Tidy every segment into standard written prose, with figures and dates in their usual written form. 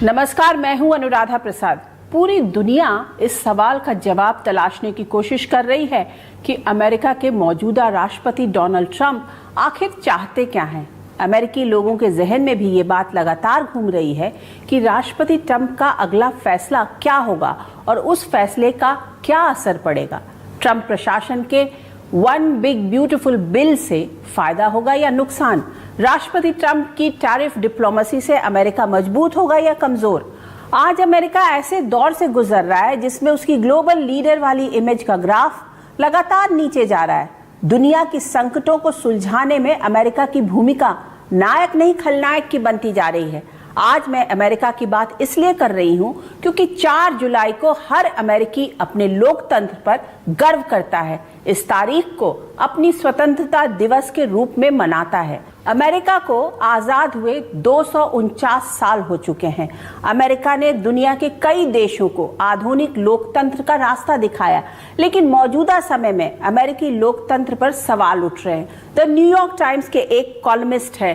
नमस्कार, मैं हूं अनुराधा प्रसाद। पूरी दुनिया इस सवाल का जवाब तलाशने की कोशिश कर रही है कि अमेरिका के मौजूदा राष्ट्रपति डोनाल्ड ट्रंप आखिर चाहते क्या हैं। अमेरिकी लोगों के जहन में भी ये बात लगातार घूम रही है कि राष्ट्रपति ट्रंप का अगला फैसला क्या होगा और उस फैसले का क्या असर पड़ेगा। ट्रंप प्रशासन के वन बिग ब्यूटीफुल बिल से फायदा होगा या नुकसान। राष्ट्रपति ट्रंप की टैरिफ डिप्लोमेसी से अमेरिका मजबूत होगा या कमजोर। आज अमेरिका ऐसे दौर से गुजर रहा है जिसमें उसकी ग्लोबल लीडर वाली इमेज का ग्राफ लगातार नीचे जा रहा है। दुनिया की संकटों को सुलझाने में अमेरिका की भूमिका नायक नहीं खलनायक की बनती जा रही है। आज मैं अमेरिका की बात इसलिए कर रही हूं क्योंकि 4 जुलाई को हर अमेरिकी अपने लोकतंत्र पर गर्व करता है। इस तारीख को अपनी स्वतंत्रता दिवस के रूप में मनाता है। अमेरिका को आजाद हुए 249 साल हो चुके हैं। अमेरिका ने दुनिया के कई देशों को आधुनिक लोकतंत्र का रास्ता दिखाया, लेकिन मौजूदा समय में अमेरिकी लोकतंत्र पर सवाल उठ रहे हैं। द न्यूयॉर्क टाइम्स के एक कॉलमिस्ट है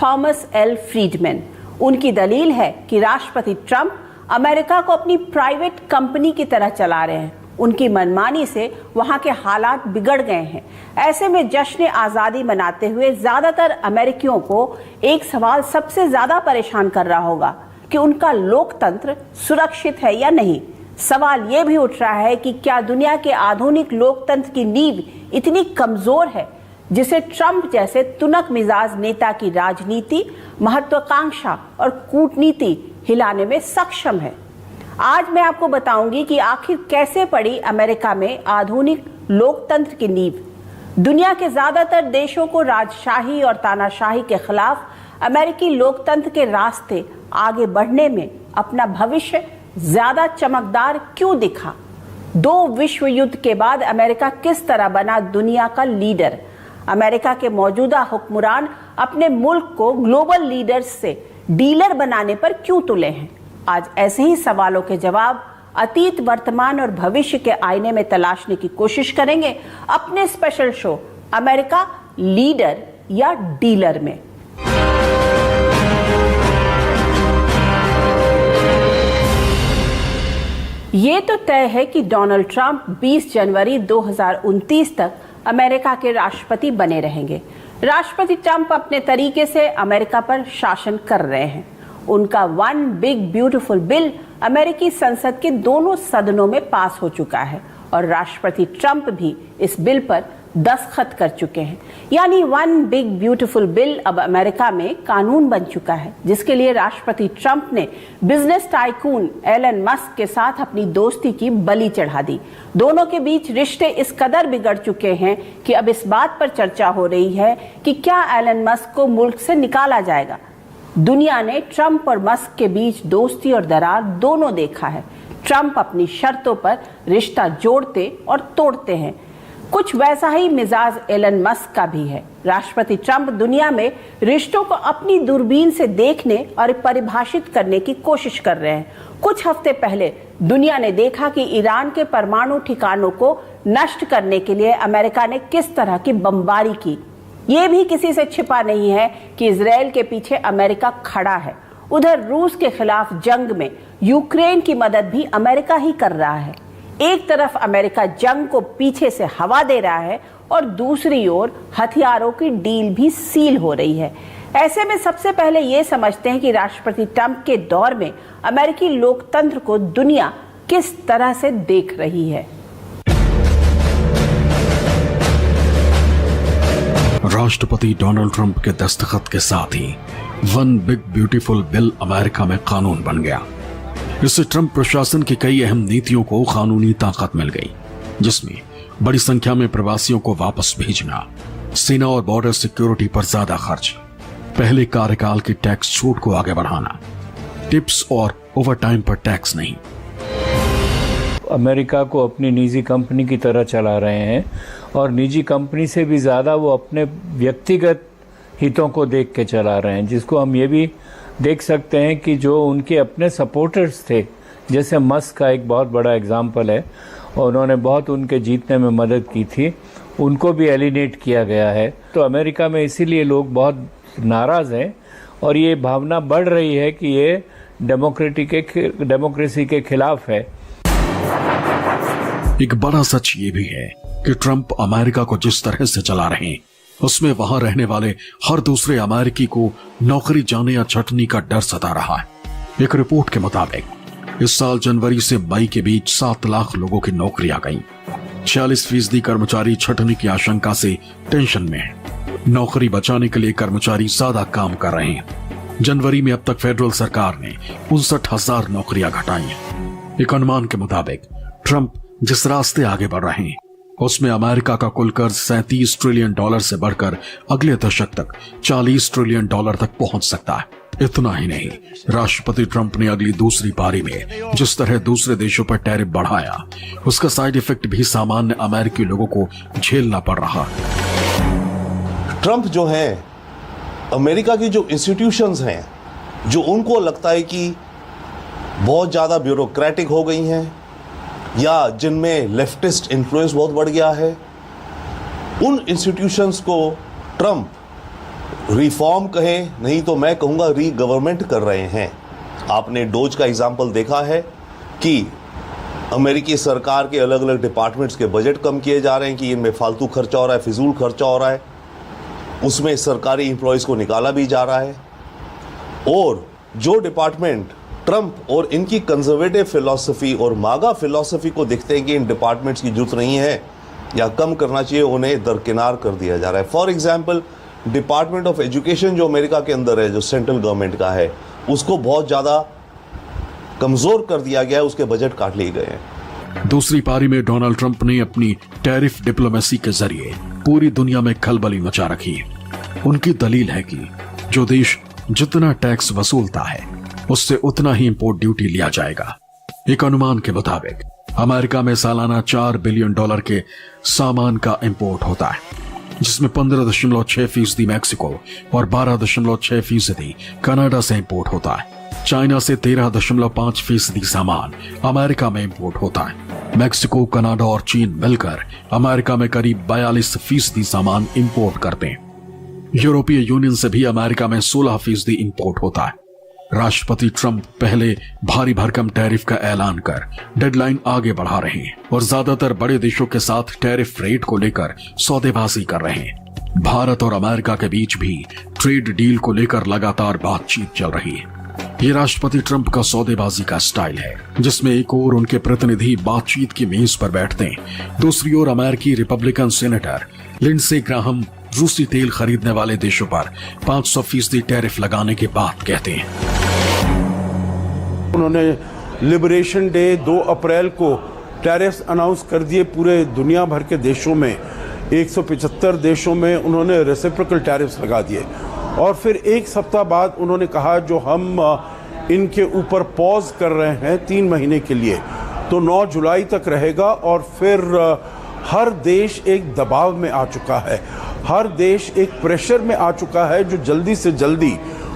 थॉमस एल फ्रीडमैन। उनकी दलील है कि राष्ट्रपति ट्रंप अमेरिका को अपनी प्राइवेट कंपनी की तरह चला रहे हैं। उनकी मनमानी से वहां के हालात बिगड़ गए हैं। ऐसे में जश्न आजादी मनाते हुए ज्यादातर अमेरिकियों को एक सवाल सबसे ज्यादा परेशान कर रहा होगा कि उनका लोकतंत्र सुरक्षित है या नहीं। सवाल यह भी उठ रहा है कि क्या दुनिया के आधुनिक लोकतंत्र की नींव इतनी कमजोर है जिसे ट्रंप जैसे तुनक मिजाज नेता की राजनीति, महत्वाकांक्षा और कूटनीति हिलाने में सक्षम है। आज मैं आपको बताऊंगी कि आखिर कैसे पड़ी अमेरिका में आधुनिक लोकतंत्र की नींव। दुनिया के ज्यादातर देशों को राजशाही और तानाशाही के खिलाफ अमेरिकी लोकतंत्र के रास्ते आगे बढ़ने में अपना भविष्य ज्यादा चमकदार क्यों दिखा। 2 विश्व युद्ध के बाद अमेरिका किस तरह बना दुनिया का लीडर। अमेरिका के मौजूदा हुक्मरान अपने मुल्क को ग्लोबल लीडर्स से डीलर बनाने पर क्यों तुले हैं। आज ऐसे ही सवालों के जवाब अतीत, वर्तमान और भविष्य के आईने में तलाशने की कोशिश करेंगे अपने स्पेशल शो अमेरिका लीडर या डीलर में। ये तो तय है कि डोनाल्ड ट्रंप 20 जनवरी 2029 तक अमेरिका के राष्ट्रपति बने रहेंगे। राष्ट्रपति ट्रंप अपने तरीके से अमेरिका पर शासन कर रहे हैं। उनका वन बिग ब्यूटीफुल बिल अमेरिकी संसद के दोनों सदनों में पास हो चुका है और राष्ट्रपति ट्रंप भी इस बिल पर दस्तखत कर चुके हैं। यानी वन बिग ब्यूटीफुल बिल अब अमेरिका में कानून बन चुका है, जिसके लिए राष्ट्रपति ट्रंप ने बिजनेस टाइकून एलन मस्क के साथ अपनी दोस्ती की बलि चढ़ा दी। दोनों के बीच रिश्ते इस कदर बिगड़ चुके हैं कि अब इस बात पर चर्चा हो रही है कि क्या एलन मस्क को मुल्क से निकाला जाएगा। दुनिया ने ट्रंप और मस्क के बीच दोस्ती और दरार दोनों देखा है। ट्रंप अपनी शर्तों पर रिश्ता जोड़ते और तोड़ते हैं। कुछ वैसा ही मिजाज एलन मस्क का भी है। राष्ट्रपति ट्रंप दुनिया में रिश्तों को अपनी दूरबीन से देखने और परिभाषित करने की कोशिश कर रहे हैं। कुछ हफ्ते पहले दुनिया ने देखा कि ईरान के परमाणु ठिकानों को नष्ट करने के लिए अमेरिका ने किस तरह की बमबारी की। ये भी किसी से छिपा नहीं है कि इजराइल के पीछे अमेरिका खड़ा है। उधर रूस के खिलाफ जंग में यूक्रेन की मदद भी अमेरिका ही कर रहा है। एक तरफ अमेरिका जंग को पीछे से हवा दे रहा है और दूसरी ओर हथियारों की डील भी सील हो रही है। ऐसे में सबसे पहले ये समझते हैं कि राष्ट्रपति ट्रंप के दौर में अमेरिकी लोकतंत्र को दुनिया किस तरह से देख रही है। राष्ट्रपति डोनाल्ड ट्रंप के दस्तखत के साथ ही one big beautiful bill America में कानून बन गया। इससे ट्रंप प्रशासन की कई अहम नीतियों को कानूनी ताकत मिल गई, जिसमें बड़ी संख्या में प्रवासियों को वापस भेजना, सेना और बॉर्डर सिक्योरिटी पर ज्यादा खर्च, पहले कार्यकाल की टैक्स छूट को आगे बढ़ाना, टिप्स और ओवरटाइम पर टैक्स नहीं। अमेरिका को अपनी निजी कंपनी की तरह चला रहे हैं और निजी कंपनी से भी ज़्यादा वो अपने व्यक्तिगत हितों को देख के चला रहे हैं, जिसको हम ये भी देख सकते हैं कि जो उनके अपने सपोर्टर्स थे, जैसे मस्क का एक बहुत बड़ा एग्जाम्पल है और उन्होंने बहुत उनके जीतने में मदद की थी, उनको भी एलिनेट किया गया है। तो अमेरिका में इसीलिए लोग बहुत नाराज़ हैं और ये भावना बढ़ रही है कि ये डेमोक्रेसी के खिलाफ है। एक बड़ा सच ये भी है कि ट्रंप अमेरिका को जिस तरह से चला रहे हैं उसमें वहां रहने वाले हर दूसरे अमेरिकी को नौकरी जाने या छटनी का डर सता रहा है। एक रिपोर्ट के मुताबिक इस साल जनवरी से मई के बीच 7 लाख लोगों की नौकरियां गईं। 46% कर्मचारी छटनी की आशंका से टेंशन में हैं। नौकरी बचाने के लिए कर्मचारी ज्यादा काम कर रहे हैं। जनवरी में अब तक फेडरल सरकार ने 59,000 नौकरियां घटाई हैं। एक अनुमान के मुताबिक ट्रंप जिस रास्ते आगे बढ़ रहे हैं उसमें अमेरिका का कुल कर्ज $37 ट्रिलियन से बढ़कर अगले दशक तक $40 ट्रिलियन तक पहुंच सकता है। इतना ही नहीं, राष्ट्रपति ट्रंप ने अगली दूसरी पारी में जिस तरह दूसरे देशों पर टैरिफ बढ़ाया उसका साइड इफेक्ट भी सामान्य अमेरिकी लोगों को झेलना पड़ रहा। ट्रंप जो है अमेरिका की जो इंस्टीट्यूशंस हैं जो उनको लगता है कि बहुत ज़्यादा ब्यूरोक्रेटिक हो गई हैं या जिनमें लेफ्टिस्ट इन्फ्लुएंस बहुत बढ़ गया है, उन इंस्टीट्यूशंस को ट्रंप रिफॉर्म कहें नहीं तो मैं कहूँगा री गवर्नमेंट कर रहे हैं। आपने डोज का एग्जाम्पल देखा है कि अमेरिकी सरकार के अलग अलग डिपार्टमेंट्स के बजट कम किए जा रहे हैं कि इनमें फालतू खर्चा हो रहा है, फिजूल खर्चा हो रहा है, उसमें सरकारी एम्प्लॉयज़ को निकाला भी जा रहा है। और जो डिपार्टमेंट ट्रंप और इनकी कंजर्वेटिव फिलॉसफी और मागा फिलॉसफी को देखते हैं कि इन डिपार्टमेंट्स की जरूरत नहीं है या कम करना चाहिए, उन्हें दरकिनार कर दिया जा रहा है। For example department of education जो अमेरिका के अंदर है, जो सेंट्रल गवर्नमेंट का है, उसको बहुत ज़्यादा कमज़ोर कर दिया गया है, उसके बजट काट लिए गए हैं। दूसरी पारी में डोनाल्ड ट्रंप ने अपनी टैरिफ डिप्लोमेसी के जरिए पूरी दुनिया में खलबली मचा रखी है। उनकी दलील है कि जो देश जितना टैक्स वसूलता है उससे उतना ही इंपोर्ट ड्यूटी लिया जाएगा। एक अनुमान के मुताबिक अमेरिका में सालाना $4 बिलियन के सामान का इंपोर्ट होता है, जिसमें 15.6% मैक्सिको और 12.6% कनाडा से इंपोर्ट होता है। चाइना से 13.5% सामान अमेरिका में इंपोर्ट होता है। मैक्सिको, कनाडा और चीन मिलकर अमेरिका में करीब 42% सामान इंपोर्ट करते हैं। यूरोपीय यूनियन से भी अमेरिका में 16% इंपोर्ट होता है। राष्ट्रपति ट्रंप पहले भारी भरकम टैरिफ का ऐलान कर डेडलाइन आगे बढ़ा रहे हैं और ज्यादातर बड़े देशों के साथ टैरिफ रेट को लेकर सौदेबाजी कर रहे हैं। भारत और अमेरिका के बीच भी ट्रेड डील को लेकर लगातार बातचीत चल रही है। ये राष्ट्रपति ट्रंप का सौदेबाजी का स्टाइल है, जिसमें एक ओर उनके प्रतिनिधि बातचीत की मेज पर बैठते हैं, दूसरी ओर अमेरिकी रिपब्लिकन सेनेटर लिंडसे ग्राहम रूसी तेल खरीदने वाले देशों पर 500% टैरिफ लगाने की बात कहते हैं। उन्होंने लिबरेशन डे 2 अप्रैल को टैरिफ्स अनाउंस कर दिए पूरे दुनिया भर के देशों में। 175 देशों में उन्होंने रेसिप्रोकल टैरिफ्स लगा दिए और फिर एक सप्ताह बाद उन्होंने कहा जो हम इनके ऊपर पॉज कर रहे हैं 3 महीने के लिए, तो 9 जुलाई तक रहेगा। और फिर हर देश एक दबाव में आ चुका है, हर देश एक प्रेशर में आ चुका है जो जल्दी से जल्दी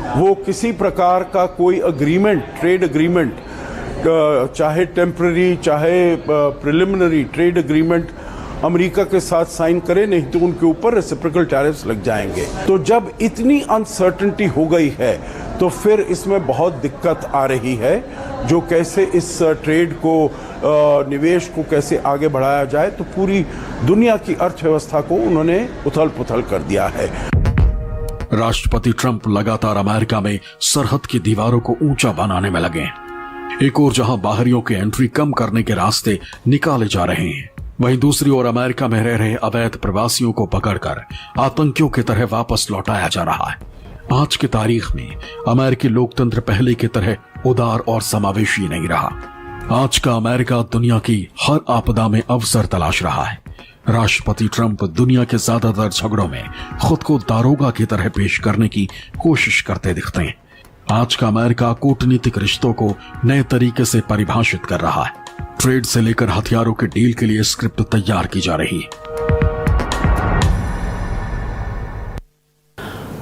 वो किसी प्रकार का कोई अग्रीमेंट, ट्रेड अग्रीमेंट, चाहे टेम्पररी चाहे प्रिलिमिनरी ट्रेड अग्रीमेंट अमेरिका के साथ साइन करे, नहीं तो उनके ऊपर रेसिप्रोकल टैरिफ्स लग जाएंगे। तो जब इतनी अनसर्टेनिटी हो गई है तो फिर इसमें बहुत दिक्कत आ रही है जो कैसे इस ट्रेड को, निवेश को कैसे आगे बढ़ाया जाए। तो पूरी दुनिया की अर्थव्यवस्था को उन्होंने उथल पुथल कर दिया है। राष्ट्रपति ट्रंप लगातार अमेरिका में सरहद की दीवारों को ऊंचा बनाने में लगे हैं। एक ओर जहां बाहरियों की एंट्री कम करने के रास्ते निकाले जा रहे हैं, वहीं दूसरी ओर अमेरिका में रह रहे अवैध प्रवासियों को पकड़कर आतंकियों की तरह वापस लौटाया जा रहा है। आज की तारीख में अमेरिकी लोकतंत्र पहले की तरह उदार और समावेशी नहीं रहा। आज का अमेरिका दुनिया की हर आपदा में अवसर तलाश रहा है। राष्ट्रपति ट्रंप दुनिया के ज्यादातर झगड़ों में खुद को दारोगा की तरह पेश करने की कोशिश करते दिखते हैं। आज का अमेरिका कूटनीतिक रिश्तों को नए तरीके से परिभाषित कर रहा है। ट्रेड से लेकर हथियारों के डील के लिए स्क्रिप्ट तैयार की जा रही है।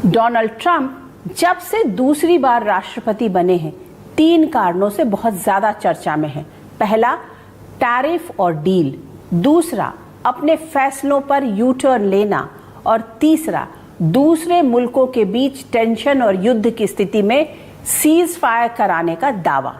डोनाल्ड ट्रंप जब से दूसरी बार राष्ट्रपति बने हैं 3 कारणों से बहुत ज्यादा चर्चा में है। पहला, टैरिफ और डील, दूसरा, अपने फैसलों पर यू टर्न लेना, और तीसरा, दूसरे मुल्कों के बीच टेंशन और युद्ध की स्थिति में सीज फायर कराने का दावा।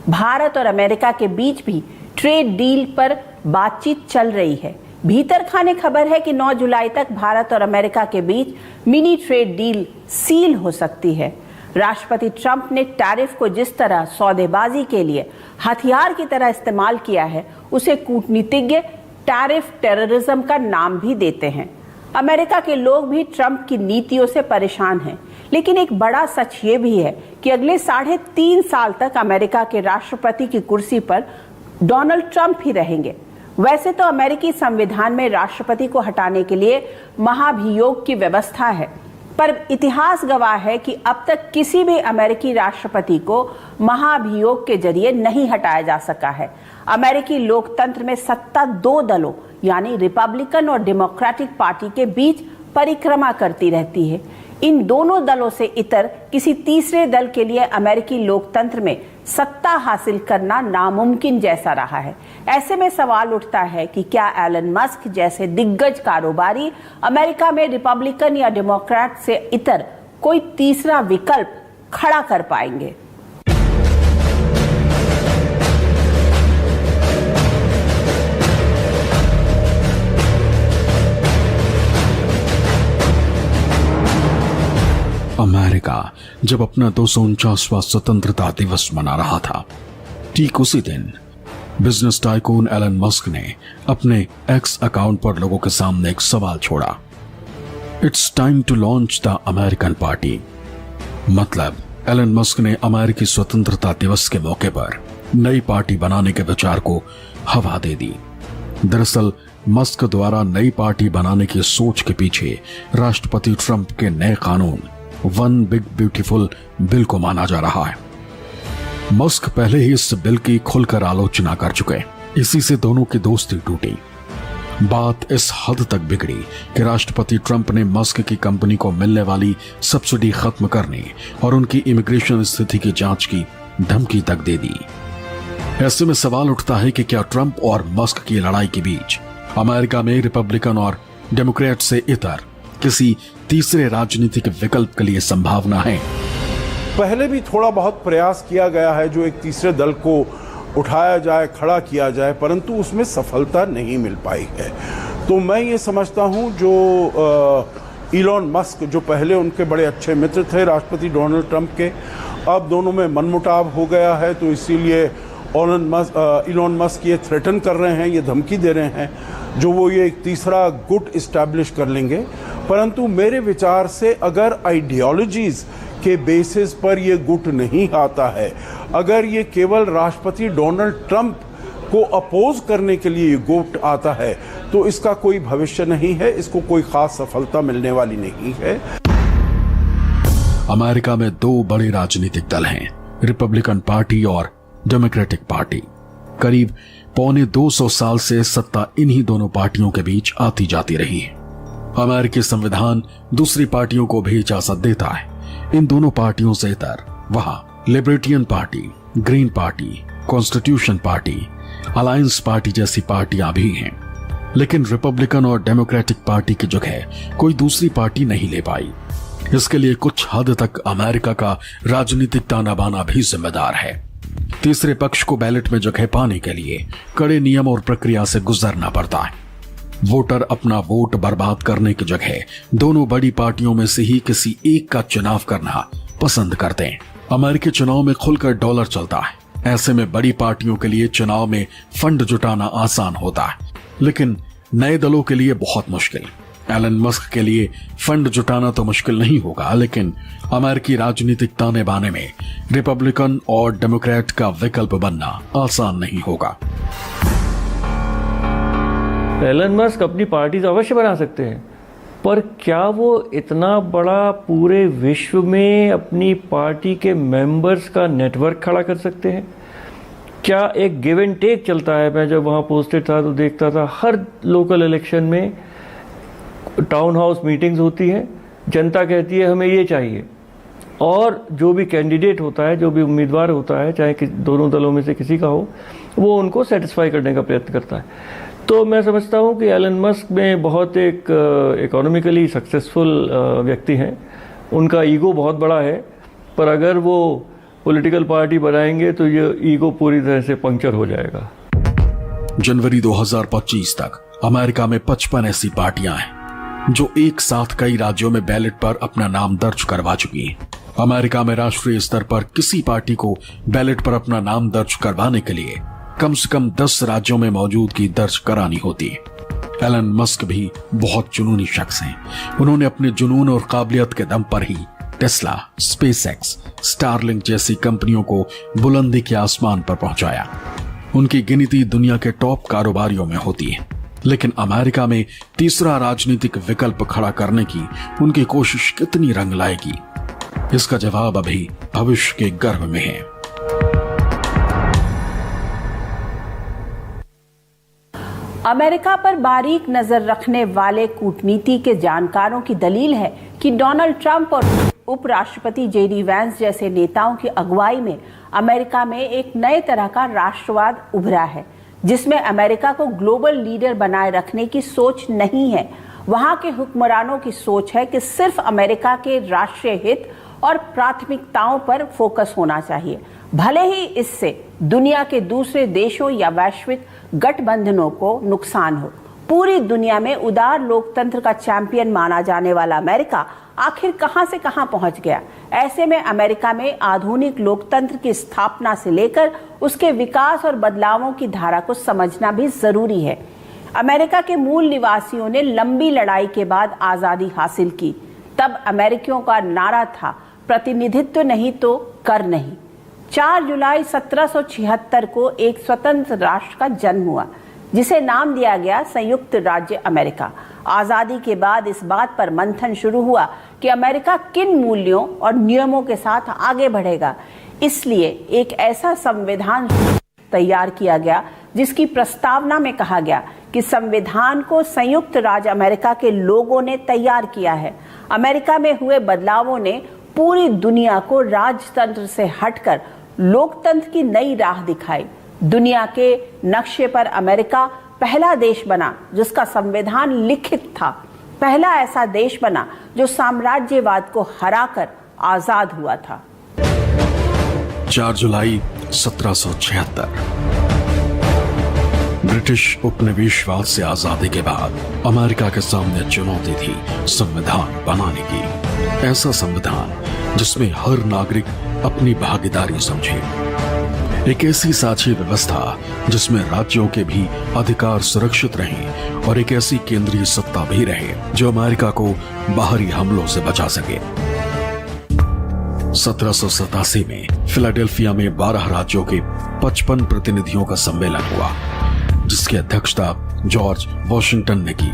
भारत और अमेरिका के बीच भी ट्रेड डील पर बातचीत चल रही है। भीतर खाने खबर है कि 9 जुलाई तक भारत और अमेरिका के बीच मिनी ट्रेड डील सील हो सकती है। राष्ट्रपति ट्रंप ने टैरिफ को जिस तरह सौदेबाजी के लिए हथियार की तरह इस्तेमाल किया है, उसे कूटनीतिज्ञ टैरिफ टेररिज्म का नाम भी देते हैं। अमेरिका के लोग भी ट्रंप की नीतियों से परेशान हैं, लेकिन एक बड़ा सच ये भी है कि अगले 3.5 साल तक अमेरिका के राष्ट्रपति की कुर्सी पर डोनाल्ड ट्रंप ही रहेंगे। वैसे तो अमेरिकी संविधान में राष्ट्रपति को हटाने के लिए महाभियोग की व्यवस्था है, पर इतिहास गवाह है कि अब तक किसी भी अमेरिकी राष्ट्रपति को महाभियोग के जरिए नहीं हटाया जा सका है। अमेरिकी लोकतंत्र में सत्ता 2 दलों यानी रिपब्लिकन और डेमोक्रेटिक पार्टी के बीच परिक्रमा करती रहती है। इन दोनों दलों से इतर किसी तीसरे दल के लिए अमेरिकी लोकतंत्र में सत्ता हासिल करना नामुमकिन जैसा रहा है। ऐसे में सवाल उठता है कि क्या एलन मस्क जैसे दिग्गज कारोबारी अमेरिका में रिपब्लिकन या डेमोक्रेट से इतर कोई तीसरा विकल्प खड़ा कर पाएंगे। अमेरिका जब अपना 249वां स्वतंत्रता दिवस मना रहा था, ठीक उसी दिन बिजनेस टाइकून एलन मस्क ने अपने एक्स अकाउंट पर लोगों के सामने एक सवाल छोड़ा। It's time to launch the American party. मतलब एलन मस्क ने अमेरिकी स्वतंत्रता दिवस के मौके पर नई पार्टी बनाने के विचार को हवा दे दी। दरअसल मस्क द्वारा नई पार्टी बनाने की सोच के पीछे राष्ट्रपति ट्रंप के नए कानून वन बिग ब्यूटीफुल बिल को माना जा रहा है। मस्क पहले ही इस बिल की खुलकर आलोचना कर चुके। इसी से दोनों की दोस्ती टूटी। बात इस हद तक बिगड़ी कि राष्ट्रपति ट्रंप ने मस्क की कंपनी को मिलने वाली सब्सिडी खत्म करने और उनकी इमिग्रेशन स्थिति की जांच की धमकी तक दे दी। ऐसे में सवाल उठता है कि क्या ट्रंप और मस्क की लड़ाई के बीच अमेरिका में रिपब्लिकन और डेमोक्रेट से इतर किसी तीसरे राजनीतिक विकल्प के लिए संभावना है? पहले भी थोड़ा बहुत प्रयास किया गया है जो एक तीसरे दल को उठाया जाए, खड़ा किया जाए, परंतु उसमें सफलता नहीं मिल पाई है। तो मैं ये समझता हूँ जो इलॉन मस्क, जो पहले उनके बड़े अच्छे मित्र थे राष्ट्रपति डोनाल्ड ट्रंप के, अब दोनों में मनमुटाव हो गया है, तो इसीलिए इलॉन मस्क ये थ्रेटन कर रहे हैं, ये धमकी दे रहे हैं जो वो ये एक तीसरा गुट इस्टेब्लिश कर लेंगे। परंतु मेरे विचार से अगर आइडियोलॉजीज के बेसिस पर ये गुट नहीं आता है, अगर ये केवल राष्ट्रपति डोनाल्ड ट्रंप को अपोज करने के लिए ये गुट आता है, तो इसका कोई भविष्य नहीं है, इसको कोई खास सफलता मिलने वाली नहीं है। अमेरिका में 2 बड़े राजनीतिक दल हैं, रिपब्लिकन पार्टी और डेमोक्रेटिक पार्टी। करीब 250 साल से सत्ता इन्हीं दोनों पार्टियों के बीच आती जाती रही है। अमेरिकी संविधान दूसरी पार्टियों को भी इजाजत देता है। इन दोनों पार्टियों से इतर वहां Libertarian Party, Green Party, Constitution Party, Alliance Party जैसी पार्टियां भी हैं। लेकिन रिपब्लिकन और डेमोक्रेटिक पार्टी की जगह कोई दूसरी पार्टी नहीं ले पाई। इसके लिए कुछ हद तक अमेरिका का राजनीतिक ताना बाना भी जिम्मेदार है। तीसरे पक्ष को बैलेट में जगह पाने के लिए कड़े नियम और प्रक्रिया से गुजरना पड़ता है। वोटर अपना वोट बर्बाद करने की जगह दोनों बड़ी पार्टियों में से ही किसी एक का चुनाव करना पसंद करते हैं। अमेरिकी चुनाव में खुलकर डॉलर चलता है। ऐसे में बड़ी पार्टियों के लिए चुनाव में फंड जुटाना आसान होता है, लेकिन नए दलों के लिए बहुत मुश्किल। एलन मस्क के लिए फंड जुटाना तो मुश्किल नहीं होगा, लेकिन अमेरिकी राजनीतिक ताने बाने में रिपब्लिकन और डेमोक्रेट का विकल्प बनना आसान नहीं होगा। एलन मस्क अपनी पार्टी अवश्य बना सकते हैं, पर क्या वो इतना बड़ा पूरे विश्व में अपनी पार्टी के मेंबर्स का नेटवर्क खड़ा कर सकते हैं? क्या एक गिव एंड टेक चलता है? मैं जब वहाँ पोस्टेड था तो देखता था हर लोकल इलेक्शन में टाउन हाउस मीटिंग्स होती हैं, जनता कहती है हमें ये चाहिए, और जो भी कैंडिडेट होता है, जो भी उम्मीदवार होता है, चाहे दोनों दलों में से किसी का हो, वो उनको सेटिस्फाई करने का प्रयत्न करता है। तो मैं समझता हूँ कि एलन मस्क में बहुत एक इकोनॉमिकली सक्सेसफुल व्यक्ति हैं, उनका ईगो बहुत बड़ा है, पर अगर वो पॉलिटिकल पार्टी बनाएंगे तो ये ईगो पूरी तरह से पंक्चर हो जाएगा। जनवरी 2025 तक अमेरिका में 55 ऐसी पार्टियां हैं जो एक साथ कई राज्यों में बैलेट पर अपना नाम दर्ज करवा चुकी हैं। अमेरिका में राष्ट्रीय स्तर पर किसी पार्टी को बैलेट पर अपना नाम दर्ज करवाने के लिए कम से कम 10 राज्यों में मौजूदगी दर्ज करानी होती है। एलन मस्क भी बहुत जुनूनी शख्स हैं। उन्होंने अपने जुनून और काबिलियत के दम पर ही टेस्ला, स्पेसएक्स, स्टारलिंक जैसी कंपनियों को बुलंदी के आसमान पर पहुंचाया। उनकी गिनती दुनिया के टॉप कारोबारियों में होती है, लेकिन अमेरिका में तीसरा राजनीतिक विकल्प खड़ा करने की उनकी कोशिश कितनी रंग लाएगी, इसका जवाब अभी भविष्य के गर्भ में है। अमेरिका पर बारीक नजर रखने वाले कूटनीति के जानकारों की दलील है कि डोनाल्ड ट्रंप और उपराष्ट्रपति जेडी वैंस जैसे नेताओं की अगुवाई में अमेरिका में एक नए तरह का राष्ट्रवाद उभरा है, जिसमें अमेरिका को ग्लोबल लीडर बनाए रखने की सोच नहीं है। वहां के हुक्मरानों की सोच है कि सिर्फ अमेरिका के राष्ट्रीय हित और प्राथमिकताओं पर फोकस होना चाहिए, भले ही इससे दुनिया के दूसरे देशों या वैश्विक गठबंधनों को नुकसान हो। पूरी दुनिया में उदार लोकतंत्र का चैंपियन माना जाने वाला अमेरिका आखिर कहां से कहां पहुंच गया। ऐसे में अमेरिका में आधुनिक लोकतंत्र की स्थापना से लेकर उसके विकास और बदलावों की धारा को समझना भी जरूरी है। अमेरिका के मूल निवासियों ने लंबी लड़ाई के बाद आजादी हासिल की। तब अमेरिकियों का नारा था, प्रतिनिधित्व नहीं तो कर नहीं। 4 जुलाई 1776 को एक स्वतंत्र राष्ट्र का जन्म हुआ, जिसे नाम दिया गया संयुक्त राज्य अमेरिका। आजादी के बाद इस बात पर मंथन शुरू हुआ कि अमेरिका किन मूल्यों और नियमों के साथ आगे बढ़ेगा। इसलिए एक ऐसा संविधान तैयार किया गया जिसकी प्रस्तावना में कहा गया कि संविधान को संयुक्त राज्य अमेरिका के लोगों ने तैयार किया है। अमेरिका में हुए बदलावों ने पूरी दुनिया को राजतंत्र से हटकर लोकतंत्र की नई राह दिखाई। दुनिया के नक्शे पर अमेरिका पहला देश बना जिसका संविधान लिखित था, पहला ऐसा देश बना जो साम्राज्यवाद को हराकर आजाद हुआ था। 4 जुलाई 1776 ब्रिटिश उपनिवेशवाद से आजादी के बाद अमेरिका के सामने चुनौती थी संविधान बनाने की। ऐसा संविधान जिसमें हर नागरिक अपनी भागीदारी समझे, एक ऐसी साझी व्यवस्था जिसमें राज्यों के भी अधिकार सुरक्षित रहें और एक ऐसी केंद्रीय सत्ता भी रहे जो अमेरिका को बाहरी हमलों से बचा सके। 1787 में फिलाडेल्फिया में 12 राज्यों के 55 प्रतिनिधियों का सम्मेलन हुआ, जिसकी अध्यक्षता जॉर्ज वॉशिंगटन ने की,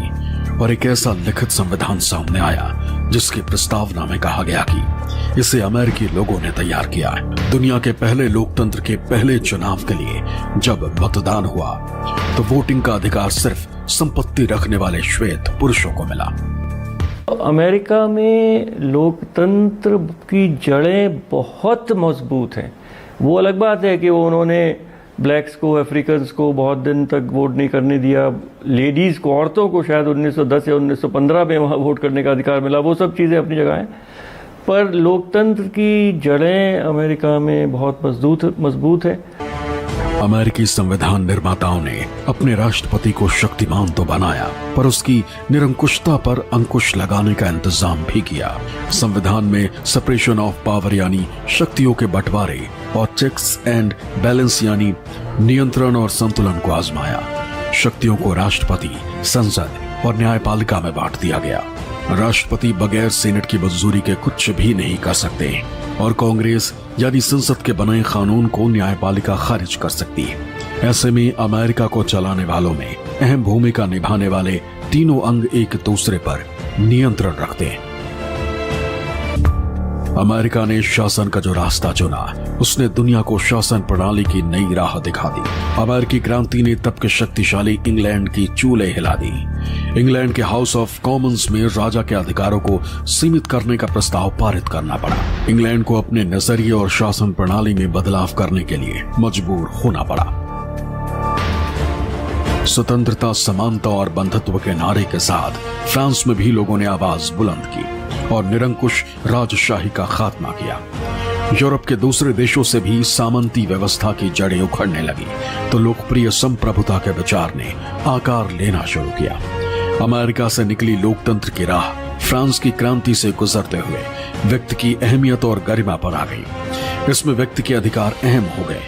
और एक ऐसा लिखित संविधान सामने आया जिसकी प्रस्तावना में कहा गया कि इसे अमेरिकी लोगों ने तैयार किया है। दुनिया के पहले लोकतंत्र के पहले चुनाव के लिए जब मतदान हुआ तो वोटिंग का अधिकार सिर्फ संपत्ति रखने वाले श्वेत पुरुषों को मिला। अमेरिका में लोकतंत्र की जड़ें बहुत मजबूत हैं। वो अलग बात है कि वो उन्होंने ब्लैक्स को, अफ्रीकन्स को बहुत दिन तक वोट नहीं करने दिया। लेडीज़ को, औरतों को शायद 1910 या 1915 में वहाँ वोट करने का अधिकार मिला। वो सब चीज़ें अपनी जगह हैं, पर लोकतंत्र की जड़ें अमेरिका में बहुत मजबूत है। अमेरिकी संविधान निर्माताओं ने अपने राष्ट्रपति को शक्तिमान तो बनाया, पर उसकी निरंकुशता पर अंकुश लगाने का इंतजाम भी किया। संविधान में सेपरेशन ऑफ पावर यानी शक्तियों के बंटवारे और चेक्स एंड बैलेंस यानी नियंत्रण और संतुलन को आजमाया। शक्तियों को राष्ट्रपति, संसद और न्यायपालिका में बांट दिया गया। राष्ट्रपति बगैर सेनेट की मंजूरी के कुछ भी नहीं कर सकते और कांग्रेस यानी संसद के बनाए कानून को न्यायपालिका खारिज कर सकती है। ऐसे में अमेरिका को चलाने वालों में अहम भूमिका निभाने वाले तीनों अंग एक दूसरे पर नियंत्रण रखते हैं। अमेरिका ने शासन का जो रास्ता चुना, उसने दुनिया को शासन प्रणाली की नई राह दिखा दी। अमेरिकी क्रांति ने तब के शक्तिशाली इंग्लैंड की चूल्हे हिला दी। इंग्लैंड के हाउस ऑफ कॉमन्स में राजा के अधिकारों को सीमित करने का प्रस्ताव पारित करना पड़ा। इंग्लैंड को अपने नजरिए और शासन प्रणाली में बदलाव करने के लिए मजबूर होना पड़ा। स्वतंत्रता, समानता और बंधुत्व के नारे के साथ फ्रांस में भी लोगों ने आवाज बुलंद की और निरंकुश राजशाही का खात्मा किया। यूरोप के दूसरे देशों से भी सामंती व्यवस्था की जड़ें उखड़ने लगी तो लोकप्रिय संप्रभुता के विचार ने आकार लेना शुरू किया। अमेरिका से निकली लोकतंत्र की राह फ्रांस की क्रांति से गुजरते हुए व्यक्ति की अहमियत और गरिमा पर आ गई। इसमें व्यक्ति के अधिकार अहम हो गए।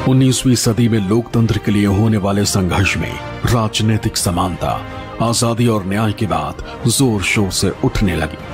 19वीं सदी में लोकतंत्र के लिए होने वाले संघर्ष में राजनीतिक समानता, आजादी और न्याय की बात जोर शोर से उठने लगी।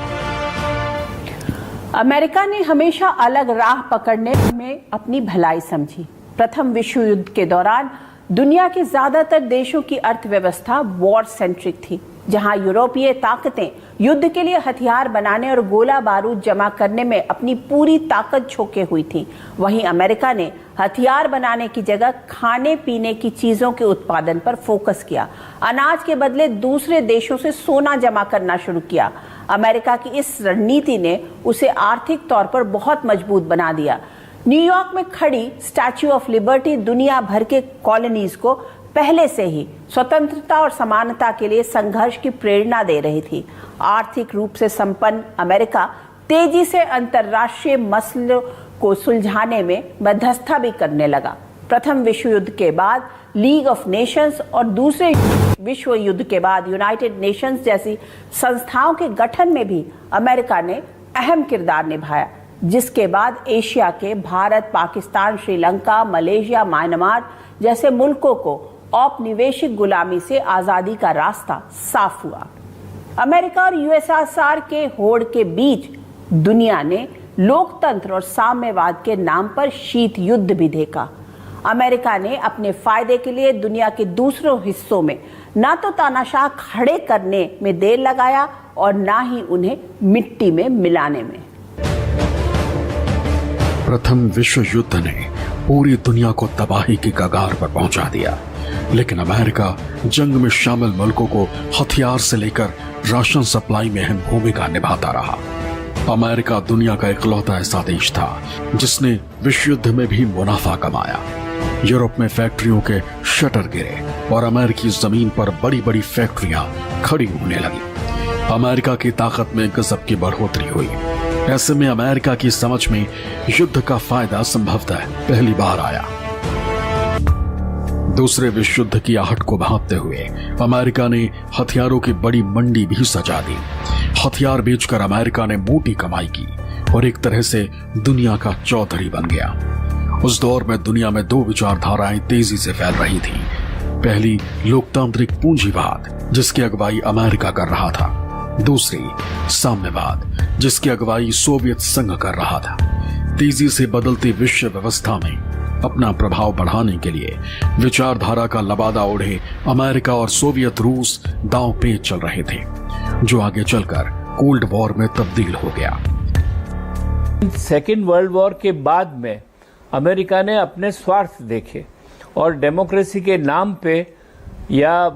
अमेरिका ने हमेशा अलग राह पकड़ने में अपनी भलाई समझी। प्रथम विश्व युद्ध के दौरान दुनिया के ज्यादातर देशों की अर्थव्यवस्था वॉर सेंट्रिक थी। जहां यूरोपीय ताकतें युद्ध के लिए हथियार बनाने और गोला बारूद जमा करने में अपनी पूरी ताकत झोंके हुई थी, वहीं अमेरिका ने हथियार बनाने की जगह खाने पीने की चीजों के उत्पादन पर फोकस किया। अनाज के बदले दूसरे देशों से सोना जमा करना शुरू किया। अमेरिका की इस रणनीति ने उसे आर्थिक तौर पर बहुत मजबूत बना दिया। न्यूयॉर्क में खड़ी स्टैच्यू ऑफ लिबर्टी दुनिया भर के कॉलोनीज को पहले से ही स्वतंत्रता और समानता के लिए संघर्ष की प्रेरणा दे रही थी। आर्थिक रूप से संपन्न अमेरिका तेजी से अंतर्राष्ट्रीय मसलों को सुलझाने में मध्यस्थता भी करने लगा। प्रथम विश्व युद्ध के बाद लीग ऑफ नेशंस और दूसरे विश्व युद्ध के बाद यूनाइटेड नेशंस जैसी संस्थाओं के गठन में भी अमेरिका ने अहम किरदार निभाया, जिसके बाद एशिया के भारत, पाकिस्तान, श्रीलंका, मलेशिया, म्यांमार जैसे मुल्कों को औपनिवेशिक गुलामी से आजादी का रास्ता साफ हुआ। अमेरिका और यूएसएसआर के होड़ के बीच दुनिया ने लोकतंत्र और साम्यवाद के नाम पर शीत युद्ध भी देखा। अमेरिका ने अपने फायदे के लिए दुनिया के दूसरों हिस्सों में ना तो तानाशाह खड़े करने में देर लगाया और ना ही उन्हें मिट्टी में मिलाने में। प्रथम विश्व युद्ध ने पूरी दुनिया को तबाही की कगार पर पहुंचा दिया, लेकिन अमेरिका जंग में शामिल मुल्कों को हथियार से लेकर राशन सप्लाई में अहम भूमिका निभाता रहा। अमेरिका दुनिया का इकलौता ऐसा देश था जिसने विश्व युद्ध में भी मुनाफा कमाया। यूरोप में फैक्ट्रियों के शटर गिरे और अमेरिकी जमीन पर बड़ी बड़ी फैक्ट्रियां खड़ी होने लगी। अमेरिका की ताकत में गजब की बढ़ोतरी हुई। ऐसे में अमेरिका की समझ में युद्ध का फायदा संभवतः पहली बार आया। दूसरे विश्व युद्ध की आहट को भांपते हुए अमेरिका ने हथियारों की बड़ी मंडी भी सजा दी। हथियार बेचकर अमेरिका ने मोटी कमाई की और एक तरह से दुनिया का चौधरी बन गया। उस दौर में दुनिया में दो विचारधाराएं तेजी से फैल रही थीं। पहली लोकतांत्रिक पूंजीवाद, जिसकी अगुवाई अमेरिका कर रहा था। दूसरी साम्यवाद, जिसकी अगुवाई सोवियत संघ कर रहा था। तेजी से बदलती विश्व व्यवस्था में अपना प्रभाव बढ़ाने के लिए विचारधारा का लबादा ओढ़े अमेरिका और सोवियत रूस दांव पेच चल रहे थे, जो आगे चलकर कोल्ड वॉर में तब्दील हो गया। सेकेंड वर्ल्ड वॉर के बाद में अमेरिका ने अपने स्वार्थ देखे और डेमोक्रेसी के नाम पे या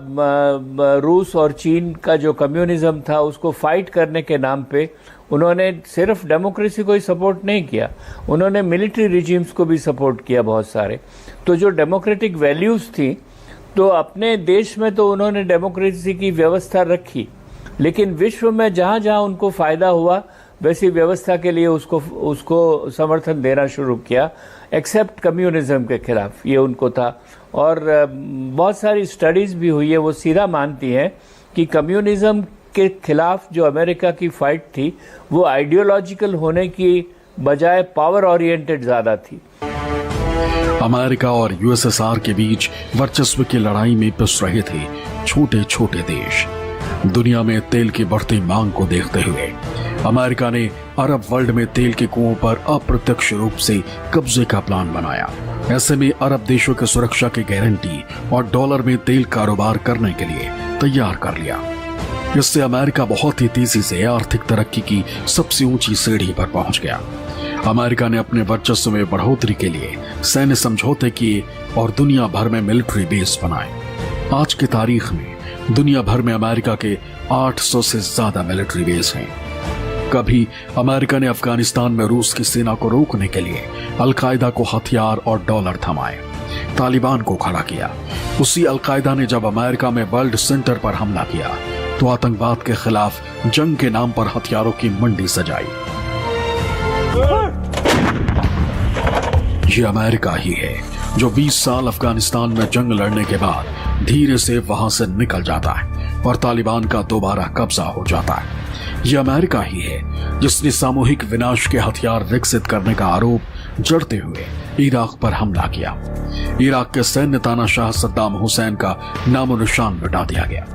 रूस और चीन का जो कम्युनिज्म था उसको फाइट करने के नाम पे उन्होंने सिर्फ डेमोक्रेसी को ही सपोर्ट नहीं किया, उन्होंने मिलिट्री रिजीम्स को भी सपोर्ट किया बहुत सारे। तो जो डेमोक्रेटिक वैल्यूज थी, तो अपने देश में तो उन्होंने डेमोक्रेसी की व्यवस्था रखी, लेकिन विश्व में जहाँ जहाँ उनको फायदा हुआ वैसी व्यवस्था के लिए उसको समर्थन देना शुरू किया, एक्सेप्ट कम्युनिज्म के खिलाफ ये उनको था। और बहुत सारी स्टडीज भी हुई है, वो सीधा मानती हैं कि कम्युनिज्म के खिलाफ जो अमेरिका की फाइट थी वो आइडियोलॉजिकल होने की बजाय पावर ओरिएंटेड ज्यादा थी। अमेरिका और यूएसएसआर के बीच वर्चस्व की लड़ाई में पिस रहे थे छोटे छोटे देश। दुनिया में तेल की बढ़ती मांग को देखते हुए अमेरिका ने अरब वर्ल्ड में तेल के कुओं पर अप्रत्यक्ष रूप से कब्जे का प्लान बनाया। ऐसे में अरब देशों की सुरक्षा की गारंटी और डॉलर में तेल कारोबार करने के लिए तैयार कर लिया। इससे अमेरिका बहुत ही तेजी से आर्थिक तरक्की की सबसे ऊंची सीढ़ी पर पहुंच गया। अमेरिका ने अपने वर्चस्व में बढ़ोतरी के लिए सैन्य समझौते किए और दुनिया भर में मिलिट्री बेस बनाए। आज की तारीख में दुनिया भर में अमेरिका के 800 से ज्यादा मिलिट्री बेस हैं। कभी अमेरिका ने अफगानिस्तान में रूस की सेना को रोकने के लिए अलकायदा को हथियार और डॉलर थमाए, तालिबान को खड़ा किया। उसी अलकायदा ने जब अमेरिका में वर्ल्ड सेंटर पर हमला किया तो आतंकवाद के खिलाफ जंग के नाम पर हथियारों की मंडी सजाई। ये अमेरिका ही है जो 20 साल अफगानिस्तान में जंग लड़ने के बाद धीरे से वहां से निकल जाता है और तालिबान का दोबारा कब्जा हो जाता है। ये अमेरिका ही है जिसने सामूहिक विनाश के हथियार विकसित करने का आरोप जड़ते हुए इराक पर हमला किया। इराक के सैन्य तानाशाह सद्दाम हुसैन का नामो निशान मिटा दिया गया,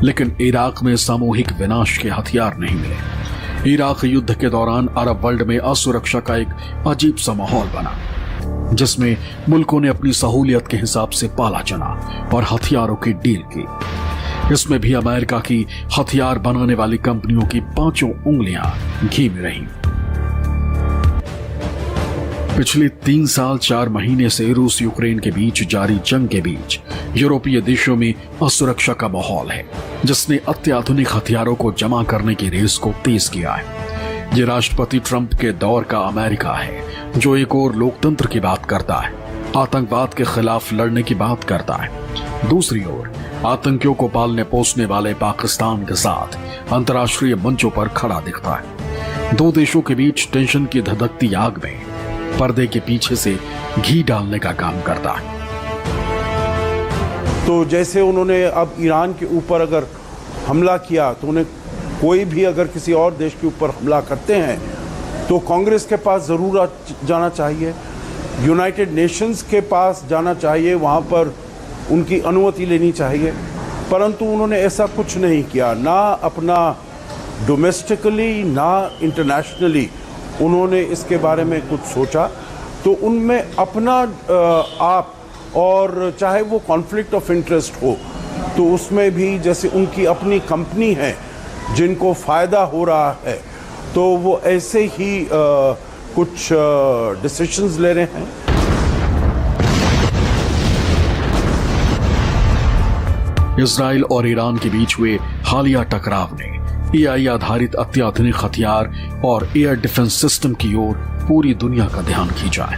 लेकिन इराक में सामूहिक विनाश के हथियार नहीं मिले। इराक युद्ध के दौरान अरब वर्ल्ड में असुरक्षा का एक अजीब सा माहौल बना, जिसमें मुल्कों ने अपनी सहूलियत के हिसाब से पाला चना और हथियारों की डील की। इसमें भी अमेरिका की हथियार बनाने वाली कंपनियों की 5 उंगलियां घी में रहीं। पिछले 3 साल 4 महीने से रूस यूक्रेन के बीच जारी जंग के बीच यूरोपीय देशों में असुरक्षा का माहौल है, जिसने अत्याधुनिक हथियारों को जमा करने की रेस को तेज किया है। ये राष्ट्रपति ट्रंप के दौर का अमेरिका है, जो एक और लोकतंत्र की बात करता है, आतंकवाद के खिलाफ लड़ने की बात करता है। दूसरी ओर आतंकियों को पालने पोसने वाले पाकिस्तान के साथ अंतर्राष्ट्रीय मंचों पर खड़ा दिखता है। दो देशों के बीच टेंशन की धधकती आग में पर्दे के पीछे से घी डालने का काम करता है। तो जैसे उन्होंने अब ईरान के ऊपर अगर हमला किया, तो उन्हें कोई भी अगर किसी और देश के ऊपर हमला करते हैं तो कांग्रेस के पास ज़रूर जाना चाहिए, यूनाइटेड नेशंस के पास जाना चाहिए, वहाँ पर उनकी अनुमति लेनी चाहिए। परंतु उन्होंने ऐसा कुछ नहीं किया, ना अपना डोमेस्टिकली ना इंटरनेशनली उन्होंने इसके बारे में कुछ सोचा। तो उनमें अपना आप, और चाहे वो कॉन्फ्लिक्ट ऑफ इंटरेस्ट हो, तो उसमें भी जैसे उनकी अपनी कंपनी है जिनको फ़ायदा हो रहा है, तो वो ऐसे ही कुछ डिसीजंस ले रहे हैं। इजराइल और ईरान के बीच हुए हालिया टकराव ने एआई आधारित अत्याधुनिक हथियार और एयर डिफेंस सिस्टम की ओर पूरी दुनिया का ध्यान खींचा है।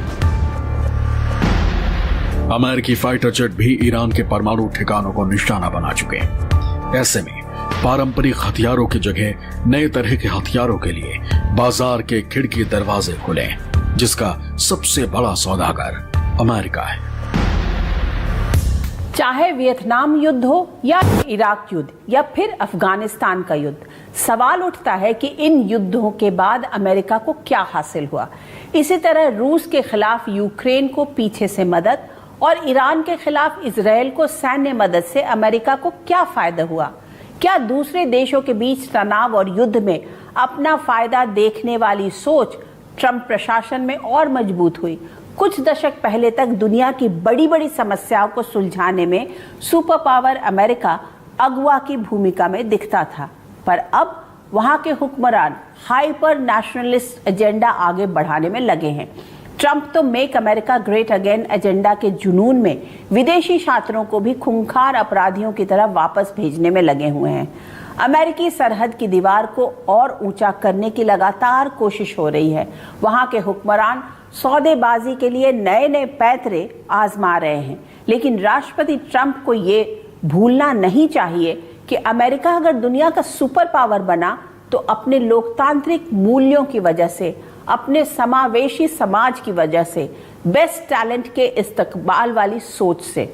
अमेरिकी फाइटर जेट भी ईरान के परमाणु ठिकानों को निशाना बना चुके हैं। ऐसे में पारंपरिक हथियारों की जगह नए तरह के हथियारों के लिए बाजार के खिड़की दरवाजे खुले, जिसका सबसे बड़ा सौदागर अमेरिका है। चाहे वियतनाम युद्ध हो या इराक युद्ध या फिर अफगानिस्तान का युद्ध, सवाल उठता है कि इन युद्धों के बाद अमेरिका को क्या हासिल हुआ। इसी तरह रूस के खिलाफ यूक्रेन को पीछे से मदद और ईरान के खिलाफ इजराइल को सैन्य मदद से अमेरिका को क्या फायदा हुआ। क्या दूसरे देशों के बीच तनाव और युद्ध में अपना फायदा देखने वाली सोच ट्रंप प्रशासन में और मजबूत हुई। कुछ दशक पहले तक दुनिया की बड़ी बड़ी समस्याओं को सुलझाने में सुपर पावर अमेरिका अगुवा की भूमिका में दिखता था, पर अब वहां के हुक्मरान हाइपर नेशनलिस्ट एजेंडा आगे बढ़ाने में लगे हैं। ट्रंप तो make America great again agenda के जुनून में विदेशी छात्रों को भी खूंखार अपराधियों की तरह वापस भेजने में लगे हुए हैं। अमेरिकी सरहद की दीवार को और ऊंचा करने की लगातार कोशिश हो रही है। वहां के हुक्मरान सौदेबाजी के लिए नए नए पैतरे आजमा रहे हैं, लेकिन राष्ट्रपति ट्रंप को ये भूलना नहीं चाहिए कि अमेरिका अगर दुनिया का सुपर पावर बना तो अपने लोकतांत्रिक मूल्यों की वजह से, अपने समावेशी समाज की वजह से, बेस्ट टैलेंट के इस्तकबाल वाली सोच से,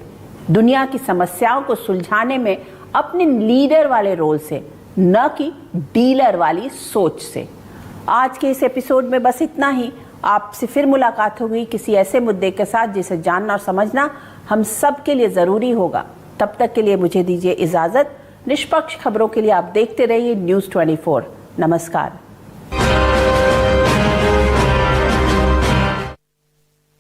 दुनिया की समस्याओं को सुलझाने में अपने लीडर वाले रोल से, न कि डीलर वाली सोच से। आज के इस एपिसोड में बस इतना ही। आपसे फिर मुलाकात होगी किसी ऐसे मुद्दे के साथ जिसे जानना और समझना हम सब के लिए जरूरी होगा। तब तक के लिए मुझे दीजिए इजाजत। निष्पक्ष खबरों के लिए आप देखते रहिए न्यूज़ 24। नमस्कार।